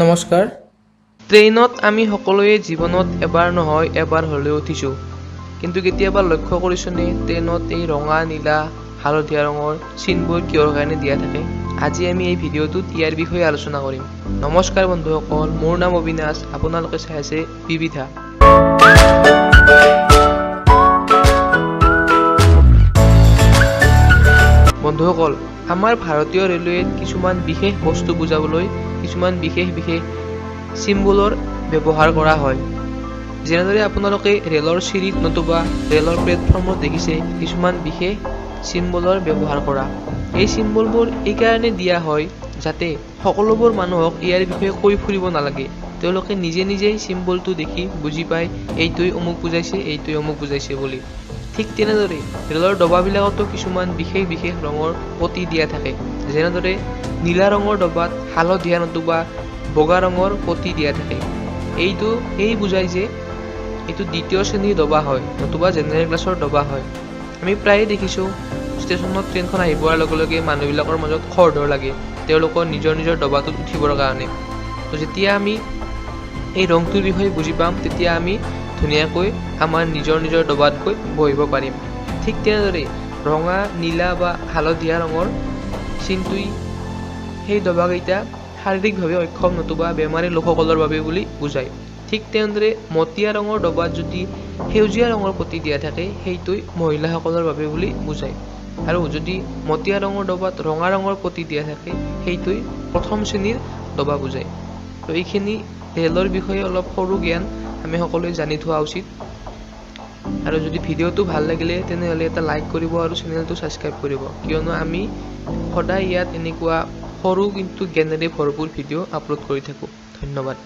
নমস্কাৰ। ট্ৰেইনত আমি সকলোৱে জীৱনত এবাৰ নহয় এবাৰ হ'লেও উঠিছোঁ, কিন্তু কেতিয়াবা লক্ষ্য কৰিছোঁনে ট্ৰেইনত এই ৰঙা, নীলা, হালধীয়া ৰঙৰ চিনবোৰ কিহৰ কাৰণে দিয়া থাকে? আজি আমি এই ভিডিঅ'টোত ইয়াৰ বিষয়ে আলোচনা কৰিম। নমস্কাৰ বন্ধুসকল, মোৰ নাম অবিনাশ, আপোনালোকে চাই আছে বিবিধা। বন্ধুসকল, আমাৰ ভাৰতীয় ৰেলৱেত কিছুমান বিশেষ বস্তু বুজাবলৈ কিছুমান বিশেষ চিম্বলৰ ব্যৱহাৰ কৰা হয়। যেনেদৰে আপোনালোকে ৰেলৰ চিৰিত নতুবা ৰেলৰ প্লেটফৰ্মত দেখিছে কিছুমান বিশেষ চিম্বলৰ ব্যৱহাৰ কৰা। এই চিম্বলবোৰ এইকাৰণে দিয়া হয় যাতে সকলোবোৰ মানুহক ইয়াৰ বিষয়ে কৈ ফুৰিব নালাগে। তেওঁলোকে নিজে নিজেই চিম্বলটো দেখি বুজি পায় এইটোৱে অমুক বুজাইছে, এইটোৱে অমুক বুজাইছে বুলি। ঠিক তেনেদৰে ৰেলৰ ডবাবিলাকতো কিছুমান বিশেষ ৰঙৰ পটি দিয়া থাকে। যেনেদৰে নীলা ৰঙৰ ডবাত হালধীয়া নতুবা বগা ৰঙৰ পটি দিয়া থাকে। এই বুজাই যে এইটো দ্বিতীয় শ্ৰেণীৰ ডবা হয় নতুবা জেনেৰেল ক্লাছৰ ডবা হয়। আমি প্ৰায়ে দেখিছোঁ ষ্টেচনত ট্ৰেইনখন আহি পোৱাৰ লগে লগে মানুহবিলাকৰ মাজত খৰধৰ লাগে তেওঁলোকৰ নিজৰ ডবাটোত উঠিবৰ কাৰণে। তো যেতিয়া আমি এই ৰংটোৰ বিষয়ে বুজি পাম তেতিয়া আমি ধুনীয়াকৈ আমাৰ নিজৰ ডবাত গৈ বহিব পাৰিম। ঠিক তেনেদৰে ৰঙা, নীলা বা হালধীয়া ৰঙৰ চিনটোই সেই ডবাকেইটা শাৰীৰিকভাৱে অক্ষম নতুবা বেমাৰী লোকসকলৰ বাবে বুলি বুজায়। ঠিক তেনেদৰে মটীয়া ৰঙৰ ডবাত যদি সেউজীয়া ৰঙৰ পটি দিয়া থাকে সেইটোৱে মহিলাসকলৰ বাবে বুলি বুজায়। আৰু যদি মটীয়া ৰঙৰ ডবাত ৰঙা ৰঙৰ পটি দিয়া থাকে সেইটোৱে প্ৰথম শ্ৰেণীৰ ডবা বুজায়। তো এইখিনি ৰেলৰ বিষয়ে অলপ সৰু জ্ঞান আমি সকলোৱে জানি থোৱা উচিত। আৰু যদি ভিডিঅ'টো ভাল লাগিলে তেনেহ'লে এটা লাইক কৰিব আৰু চেনেলটো ছাবস্ক্ৰাইব কৰিব, কিয়নো আমি সদায় ইয়াত এনেকুৱা সৰু কিন্তু জ্ঞানেৰে ভৰপূৰ ভিডিঅ' আপলোড কৰি থাকোঁ। ধন্যবাদ।